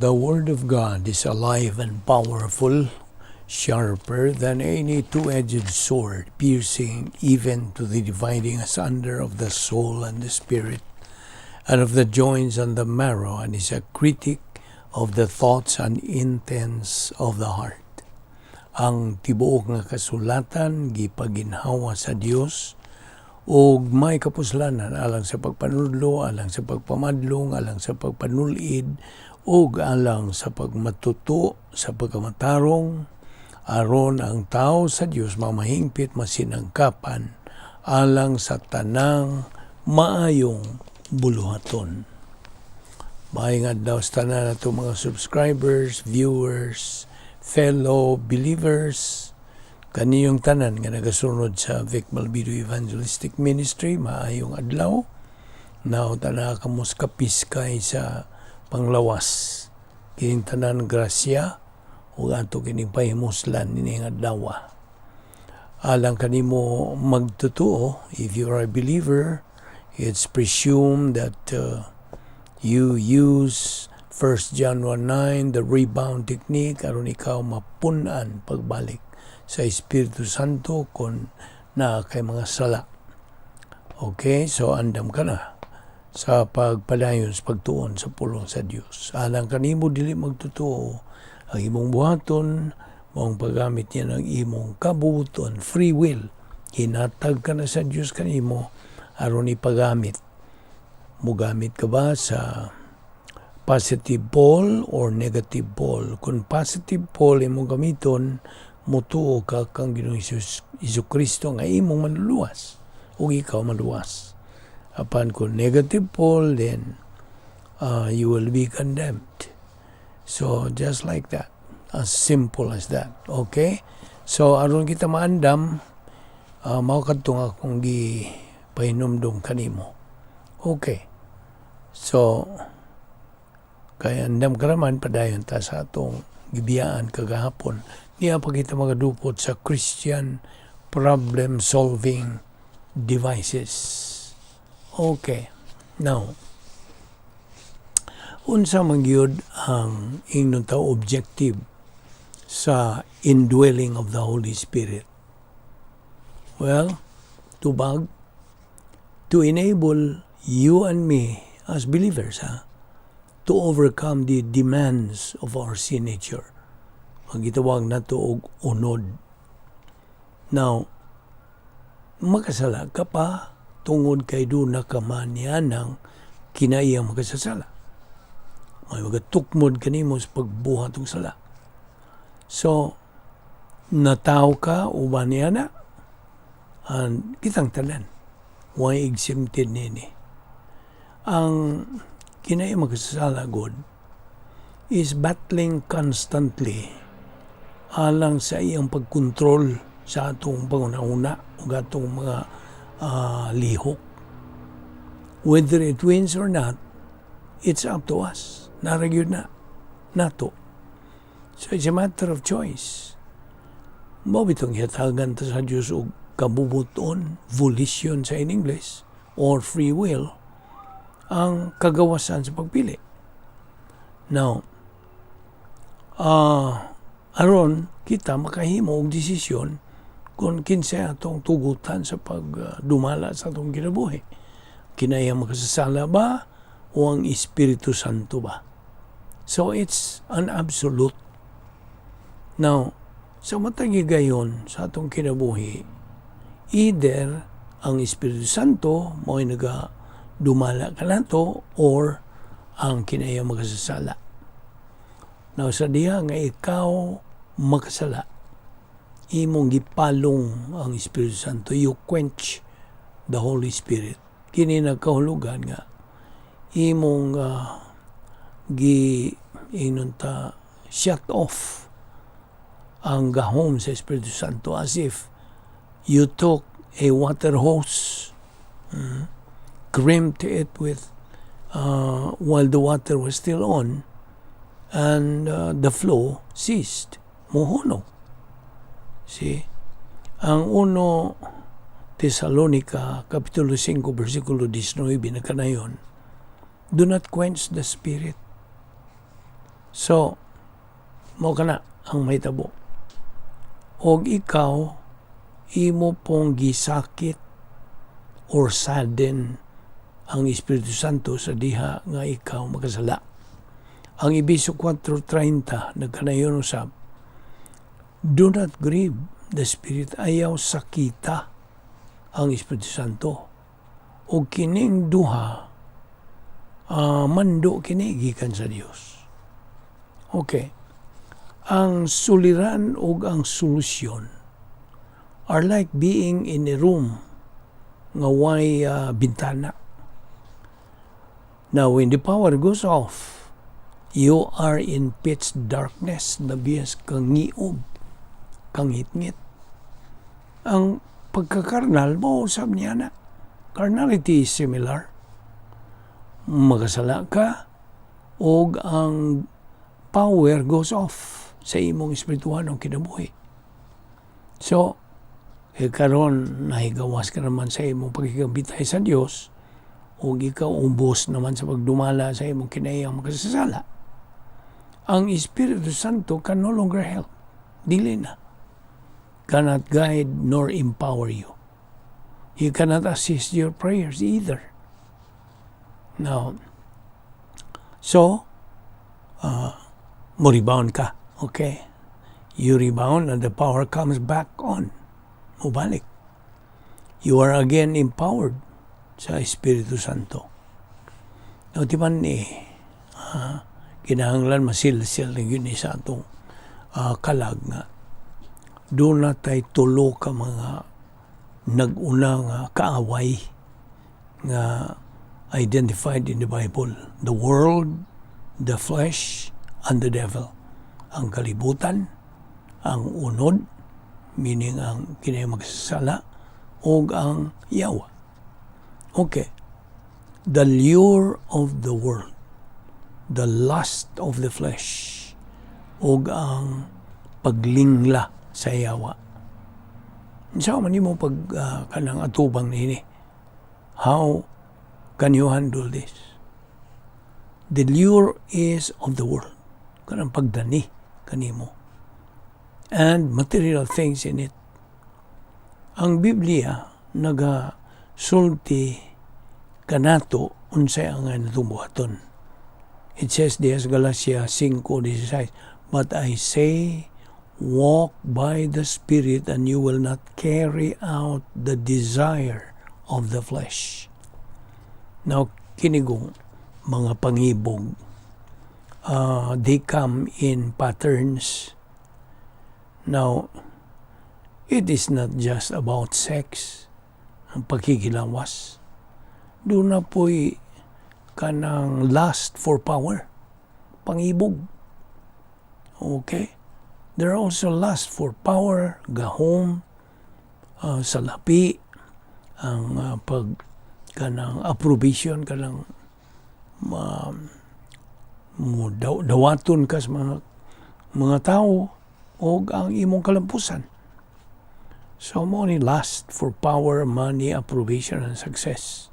The Word of God is alive and powerful, sharper than any two-edged sword, piercing even to the dividing asunder of the soul and the spirit, and of the joints and the marrow, and is a critic of the thoughts and intents of the heart. Ang tibuok nga kasulatan gipaginhawa sa Dios ug may kapuslanan alang sa pagpanudlo, alang sa pagpamadlong, alang sa pagpanulid, ug alang sa pagmatuto sa pagkamatarong, aron ang tao sa Dios mamahingpit masinangkapan alang sa tanang maayong buluhaton. Maayong adlaw sa tanan nato mga subscribers, viewers, fellow believers, kaniyong tanan nga nagasunod sa Balbido Evangelistic Ministry. Maayong adlaw. Now, tanan kamos kapiskay sa panglawas. Kining tanan grasya o ato kining pahimuslan nining adlaw. Alang kanimo magtutuo, if you are a believer, it's presumed that you use 1 John 1:9, the rebound technique, aron ikaw mapunan pagbalik sa Espiritu Santo kung na kay mga sala. Okay, so andam ka na sa pagpadayon sa pagtuon sa pulong sa Dios. Alang kanimo dili magtutuo, ang imong buhaton mong paggamit niya ng imong kabubuton, free will. Hinatag ka na sa Dios kanimo aron ipagamit. Mugamit ka ba sa positive pole or negative pole? Kung positive pole imong gamiton, mutuo ka kang Ginoong Jesucristo nga imong maluluwas ug ikaw maluwas. Apan kung negative pole, then you will be condemned. So just like that, as simple as that. Okay, so aron kita maandam, mao kadtong akong gipahinumdum kanimo. Okay, so kaya andam karaman padayon ta sa atong gibiyaan kagahapon. Niya pa kita magadupot sa Christian problem-solving devices. Okay. Now, unsa man gyud ang ingnon ta objective sa indwelling of the Holy Spirit? Well, tubag, to enable you and me as believers, to overcome the demands of our sin nature. Ang gitawag nato og unod. Now, makasala ka pa tungod kay doon na kamanyanang kinaiyang makasasala. May magatukmod kanimo sa pagbuhat ng sala. So, nataw ka uban niya na, and kitang tanan, why exempted nini. Ang kinaiyang makasasala, God, is battling constantly alang sa iyang pagkontrol sa atong pangunahuna o atong mga lihok. Whether it wins or not, it's up to us. Naragyod na. Nato. So it's a matter of choice. Mao bitong hatagan ta sa Dios og kabubuton, volition sa in English, or free will, ang kagawasan sa pagpili. Now, aron kita makahimo og desisyon kung kinsa atong tugutan sa pagdumala sa atong kinabuhi. Kinaya makasasala ba o ang Espiritu Santo ba? So it's an absolute. Now, sa matag gayon sa atong kinabuhi, either ang Espiritu Santo mo'y dumala ka nato or ang kinaya makasasala. Now, sa diha nga ikaw makasala, imong gipalong ang Espiritu Santo, you quench the Holy Spirit. Kini nagkahulugan nga imong shut off ang gahom sa Espiritu Santo, as if you took a water hose, crimped it with while the water was still on, and the flow ceased. Muhuno. See? Ang 1 Tesalonica, Kapitulo 5, versikulo 19, na kanayon, do not quench the Spirit. So, mo ka na ang mahitabo. Og ikaw, imo pong gisakit or sadden ang Espiritu Santo sa diha nga ikaw makasala. Ang Efesios 4:30 nagkanayon usab, do not grieve the Spirit, ayaw sakita ang Espiritu Santo. O kining duha, mando kini gikan sa Dios. Okay. Ang suliran o ang solusyon are like being in a room nga way bintana. Now, when the power goes off, you are in pitch darkness, nabiyas kang ngiob, kang ngit-ngit. Ang pagkakarnal mo, sabi niya na, carnality is similar. Magasala ka, o ang power goes off sa imong espirituhan o kinabuhi. So, karon nahigawas ka naman sa imong pagkikabitay sa Dios, o ikaw ubos naman sa pagdumala sa imong kinayang makasasala. Ang Espiritu Santo can no longer help. Dili na. Cannot guide nor empower you. He cannot assist your prayers either. Now, so, mo rebound ka. Okay? You rebound and the power comes back on. Mubalik. You are again empowered sa Espiritu Santo. Now, di man kinahanglan masil-sil na yun sa atong kalag nga. Doon na tayo tulo ka mga nag-unang kaaway nga identified in the Bible. The world, the flesh, and the devil. Ang kalibutan, ang unod, meaning ang kinayamagsasala, o ang yawa. Okay. The lure of the world, the lust of the flesh, o ang paglingla sa yawa. Sa man mo pag kanang atubang nini, how can you handle this? The lure is of the world. Kanang pagdani kanimo. And material things in it. Ang Biblia sulti kanato unsay ang natumuhaton. It says this, Galatia 5:16, but I say, walk by the Spirit and you will not carry out the desire of the flesh. Now, kinigong mga pangibog, they come in patterns. Now, it is not just about sex, ang pagkikilawas. Doon na po'y kanang lust for power, pangibog. Okay? There are also lust for power, gahom, salapi, ang kanang approbation, kanang dawaton ka sa mga tao, o ang imong kalampusan. So, mo ni lust for power, money, approbation, and success.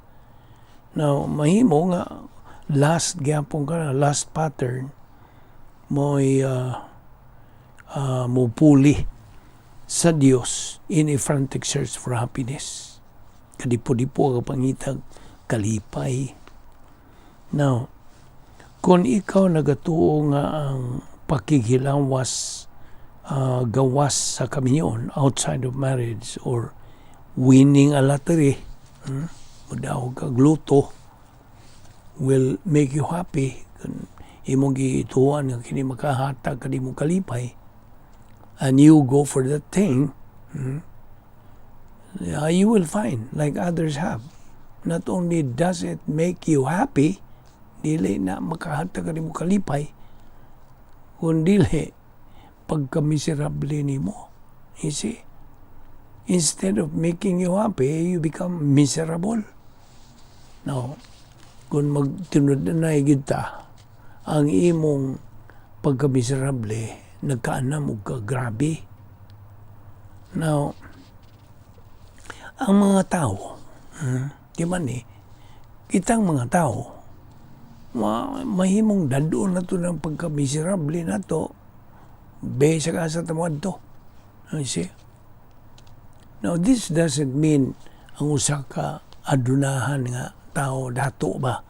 Now, mahimo nga last gyapon ka na, last pattern, mo'y mupuli sa Dios in a frantic search for happiness. Kadipo-dipo ka pangitag kalipay. Now, kung ikaw nagatuo nga ang pakikilawas, gawas sa kaminyon outside of marriage, or winning a lottery, madaw ka gluto, will make you happy. Imong gituan nga kini makahatag kadi mo kalipay, and you go for that thing, you will find, like others have, not only does it make you happy, dili na makahatag kadi mo kalipay, kundi pagka-miserable nimo. You see? Instead of making you happy, you become miserable. Now, kung magtunod na kita, ang imong pagka-miserable, nagkaanam o ka-grabe. Now, ang mga tao, di man kitang mga tao, mahimong dado na to ng pagka-miserable na to, besa ka sa tamad to. You see? Now, this doesn't mean ang usa ka adunahan nga tao dato ba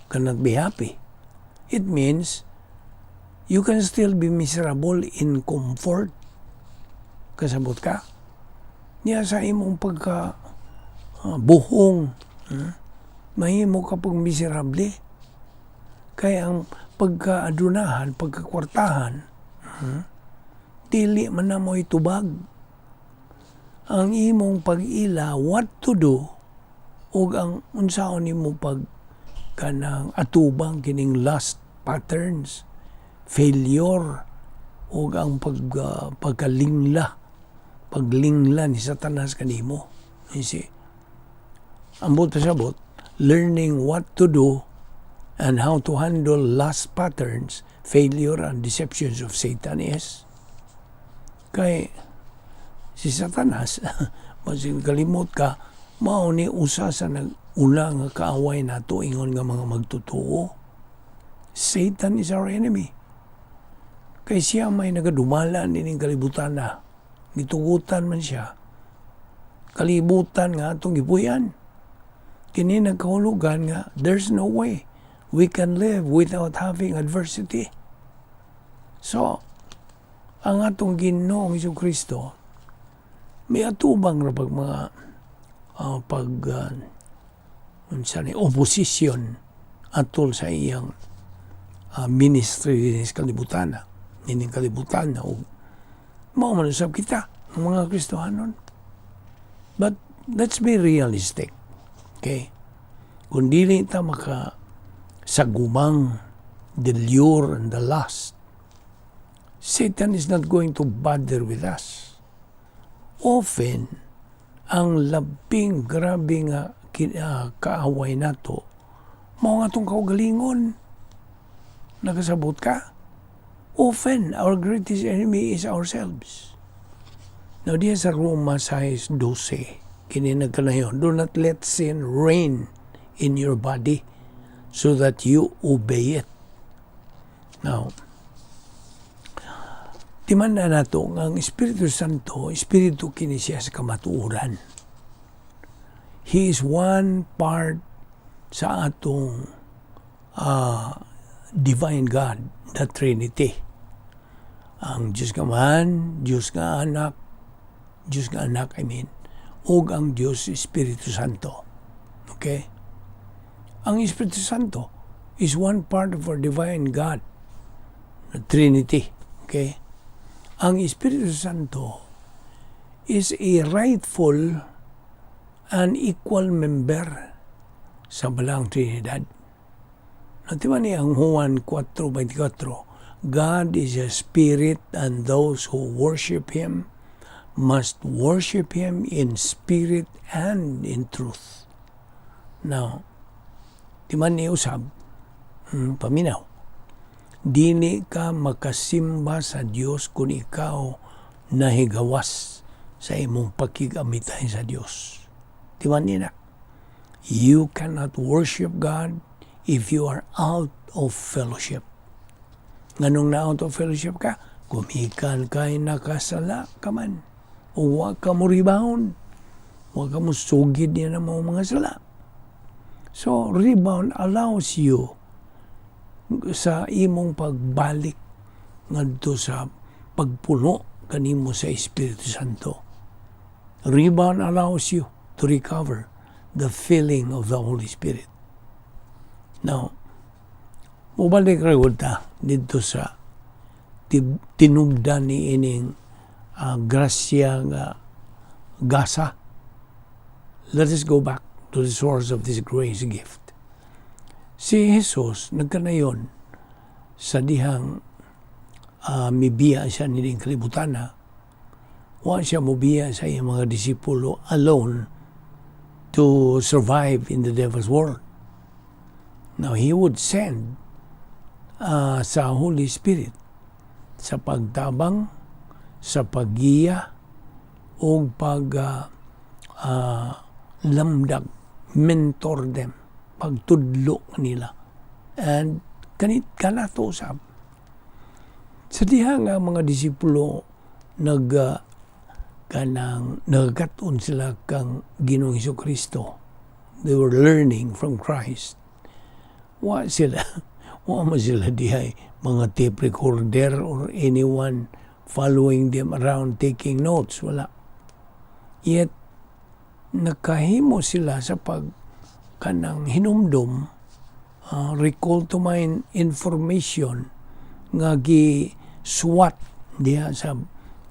cannot be happy. It means you can still be miserable in comfort. Kasabot ka? Niya sa imong pagka buhong, mahimo ka pag miserable. Kaya ang pagka-adunahan, pagkakwartahan, dili man na mo itubag. Ang imong pag-ila, what to do, o ang unsaon nimo pag kanang atubang kining lust patterns, failure, o ang pagkalingla ni Satanas kanimo. You see? Ambot pasabot, learning what to do and how to handle lust patterns, failure, and deceptions of Satan is. Kay si Satanas, masig kalimot ka, mao ni usa sa nag-una nga kaaway nato ingon nga mga magtutuo. Satan is our enemy. Kay siya may nagadumala nining kalibutan na. Gitugutan man siya. Kalibutan nga atong gipuyan. Kini nagkahulugan nga, there's no way we can live without having adversity. So, ang atong Ginoong Jesucristo, may atubang na pag mga opposition atol sa iyang ministry din sa kalibutan na. Nining kalibutan na. Maumanusap kita, ng mga Kristohanon. But let's be realistic. Okay? Kung dili ta sagumang the lure and the lust, Satan is not going to bother with us. Often, ang labing grabe nga kaaway nato, mao nga itong kaugalingon. Nakasabot ka? Often, our greatest enemy is ourselves. Now, diya sa Roma 6:12, kini nagkanayon, do not let sin reign in your body so that you obey it. Now, timan na nato ang Espiritu Santo, Espiritu kini siya sa kamatuoran. He is one part sa atong divine God, the Trinity. Ang Diyos nga man, Diyos nga anak, ug ang Diyos Espiritu Santo. Okay? Ang Espiritu Santo is one part of our divine God, the Trinity. Okay? Ang Espiritu Santo is a rightful and equal member sa Balang Trinidad. Natiman niya ang Juan 4:24, God is a spirit and those who worship Him must worship Him in spirit and in truth. Now, timan niya usab, paminaw, dili ka makasimba sa Dios kung ikaw nahigawas sa imong pakigamitay sa Dios. Timan niya na. You cannot worship God if you are out of fellowship. Nganong na out of fellowship ka? Kumikan kay nakasala ka man. O huwag ka mo rebound. Huwag ka mo sugid niya ng mga sala. So, rebound allows you sa imong pagbalik ngadto sa pagpuno kanimo sa Espiritu Santo. Rebound allows you to recover the filling of the Holy Spirit. Now, mubalik rin ta dito sa tinubdan ni ining grasya nga gasa. Let us go back to the source of this grace gift. Si Jesus nagkanayon sa dihang mibiya siya niling kalibutan na, wa siya mubiya sa iyang mga disipulo alone to survive in the devil's world. Now, He would send sa Holy Spirit sa pagtabang, sa paggiya, o lamdag, mentor them, pagtudlo nila. And kanato usab. Sa diha nga mga disipulo nagkaton sila kang Ginoong Hesukristo. They were learning from Christ. Wa man sila dihay mga tape recorder or anyone following them around taking notes. Wala. Yet, nakahimo sila sa kanang hinumdum, recall to mind information nga gi-swat diha sa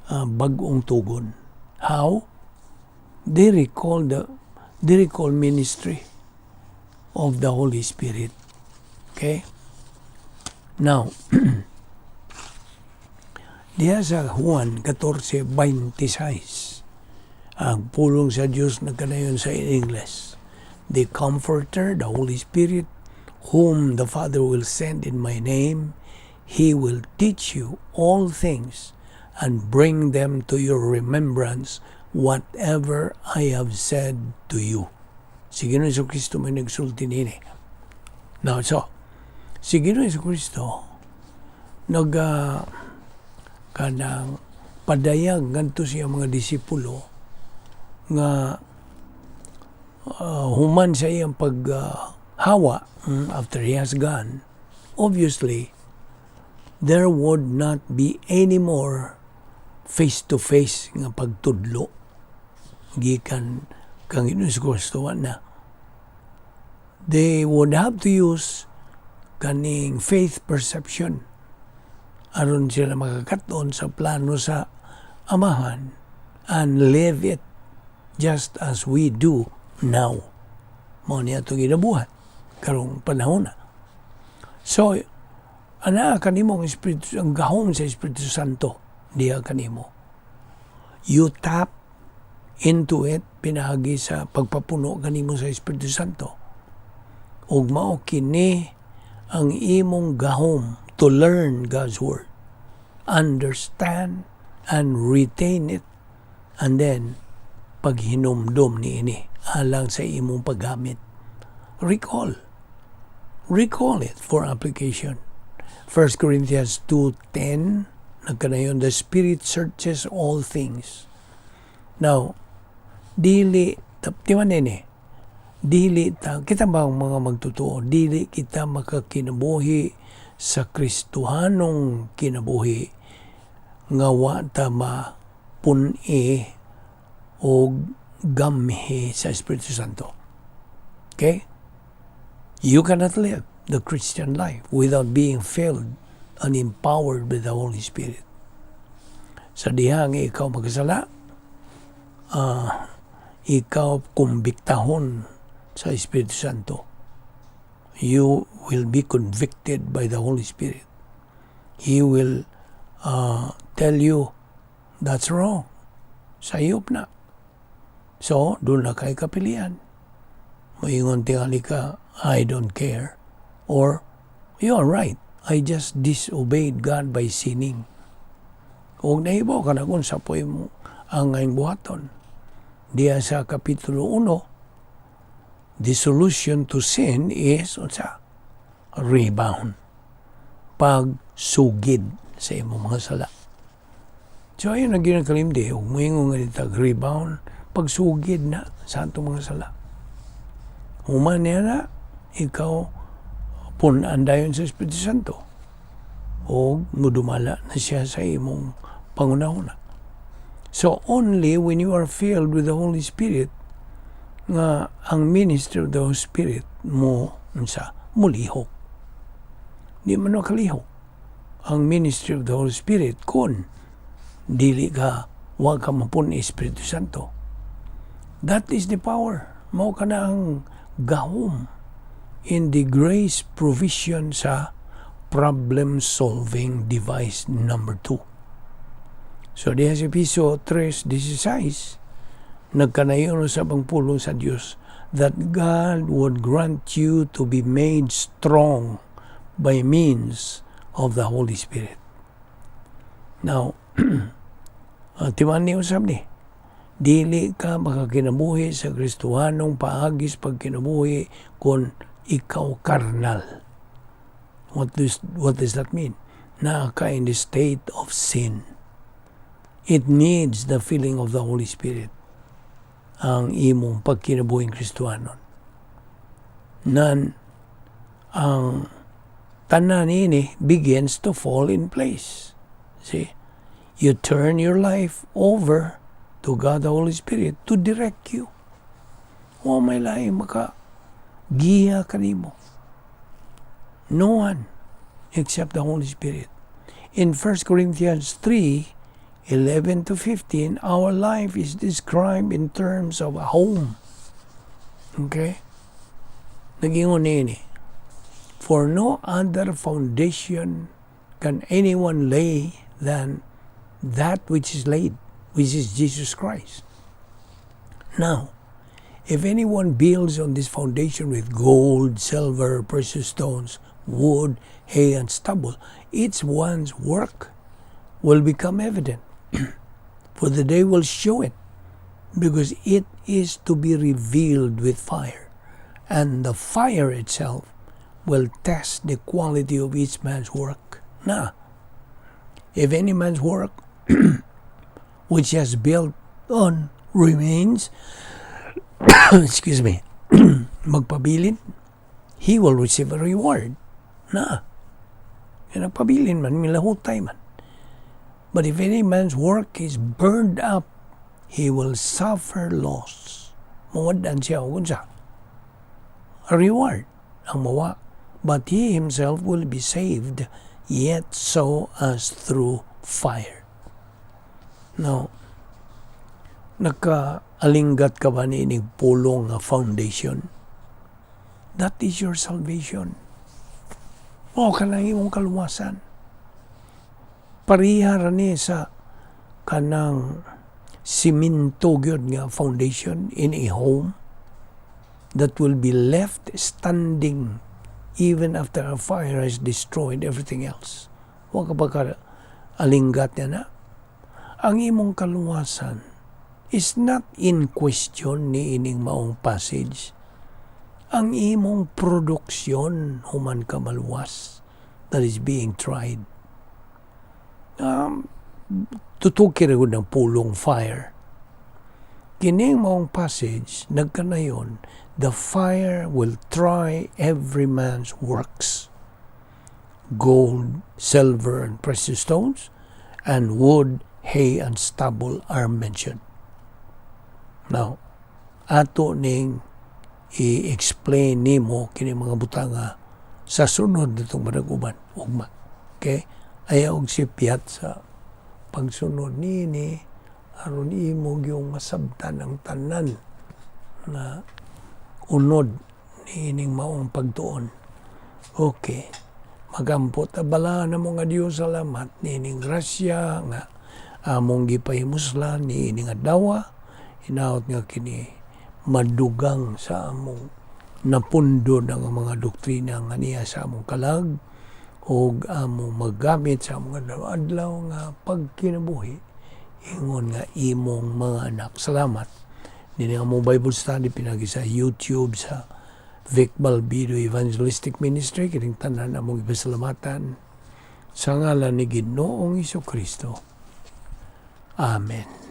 bag-ong tugon. How? They recall ministry of the Holy Spirit. Okay? Now, diha sa Juan 14:26, ang pulong sa Diyos na kanayon sa English, the Comforter, the Holy Spirit, whom the Father will send in my name, He will teach you all things and bring them to your remembrance whatever I have said to you. Si Ginoong Hesukristo may nagsulti nini. Now, so, si Ginoong Hesukristo kanang padayag ngadto siya mga disipulo nga human sa iyang paghawa after he has gone. Obviously, there would not be any more face-to-face nga pagtudlo gikan kang Ginoong Hesukristo na. They would have to use kaning faith perception aron sila makakaton sa plano sa Amahan and live it just as we do now. Mao niya ito ginabuhat karong panahon na. So, ana kanimo ang gahom sa Espiritu Santo diha kanimo. You tap into it pinagi sa pagpapuno kanimo sa Espiritu Santo. Ug mao kini ang imong gahom to learn God's Word, understand and retain it, and then paghinumdum niini alang sa imong paggamit. Recall it for application. 1 Corinthians 2:10, nagkanayon, the Spirit searches all things. Now, kita ba mga magtotoo, dili kita makakinabuhi sa Kristohanong kinabuhi nga wa ta mapun-i o gamhi sa Espiritu Santo. Okay? You cannot live the Christian life without being filled and empowered by the Holy Spirit. Sa diha nga ikaw magkasala, ikaw kumbiktahon sa Espiritu Santo. You will be convicted by the Holy Spirit. He will tell you that's wrong. Sayop na. So, doon na kay kapilian. Moingon tingali ka, I don't care. Or, you're right, I just disobeyed God by sinning. Kung nahibaw ka na kung sapoy mo ang ngayong buhaton. Diya sa Kapitulo 1, the solution to sin is rebound. Pagsugid sa imong mga sala. So, ayun ang ginakalimdi. Huwag mo yung rebound, pagsugid na sa atong mga sala. Human niya na, ikaw punandayon sa Espiritu Santo. O mudumala na siya sa imong pangunahuna. So, only when you are filled with the Holy Spirit, nga ang ministry of the Holy Spirit mo mulihok. Di man makalihok ang ministry of the Holy Spirit kung dili ka wag ka mapun Espiritu Santo. That is the power. Mao ka na ang gahom in the grace provision sa problem-solving device number 2. So, diha sa piso 3:16, nagkanayon sa pangpulong sa Diyos that God would grant you to be made strong by means of the Holy Spirit. Now, timan niyo usab ni, dili ka makakinabuhi sa Kristohanong paagis pagkinabuhi kung ikaw karnal. What does that mean? Na ka in the state of sin. It needs the filling of the Holy Spirit. Ang imong pagkinabuhing Kristiyanon. Nan ang tanan ini begins to fall in place. See? You turn your life over to God the Holy Spirit to direct you. O may laing giya kanimo. No one except the Holy Spirit. In 1 Corinthians 3:11 to 15, our life is described in terms of a home. Okay? Nagingon ini. For no other foundation can anyone lay than that which is laid, which is Jesus Christ. Now, if anyone builds on this foundation with gold, silver, precious stones, wood, hay, and stubble, each one's work will become evident, for the day will show it, because it is to be revealed with fire, and the fire itself will test the quality of each man's work. Now, if any man's work which has built on remains, excuse me, magpabilin, he will receive a reward. Na, nagpabilin man, milahutay man. But if any man's work is burned up, he will suffer loss. Mawadan siya o kunsa. A reward ang mawa. But he himself will be saved, yet so as through fire. Now, nagkaalinggat ka ba ni ining pulong nga foundation? That is your salvation. O kanang imong kaluwasan. Pariha rani sa kanang siminto gyud nga foundation in a home that will be left standing even after a fire has destroyed everything else. Huwag ka ba alinggat niya na? Ang imong kaluwasan is not in question ni ining maong passage. Ang imong produksyon human ka maluwas that is being tried. Tutuki rin ng pulong fire. Kining maong passage, nagkanayon, the fire will try every man's works. Gold, silver, and precious stones, and wood, hay, and stubble are mentioned. Now, ato ning i-explain nimo kini mga butanga sa sunod nitong madaguban ugma. Okay? Ayaw og sipyat sa pagsunod nini aron imo gyung masabtan ang tanan na unod niining maong pagtuon. Okay. Magampot bala na mo nga Dios, salamat niining grasya nga among gipahimuslan niining adlaw. Hinaot nga kini madugang sa among napundo ng mga doktrina nga niya sa among kalag o among maggamit sa among adlaw nga pagkinabuhi ingon nga imong mga anak. Salamat. Dini nga among Bible study pinagi sa YouTube sa Vic Balbido Evangelistic Ministry. Kining tanan among ipasalamatan sa ngalan ni Ginoong Hesukristo. Amen.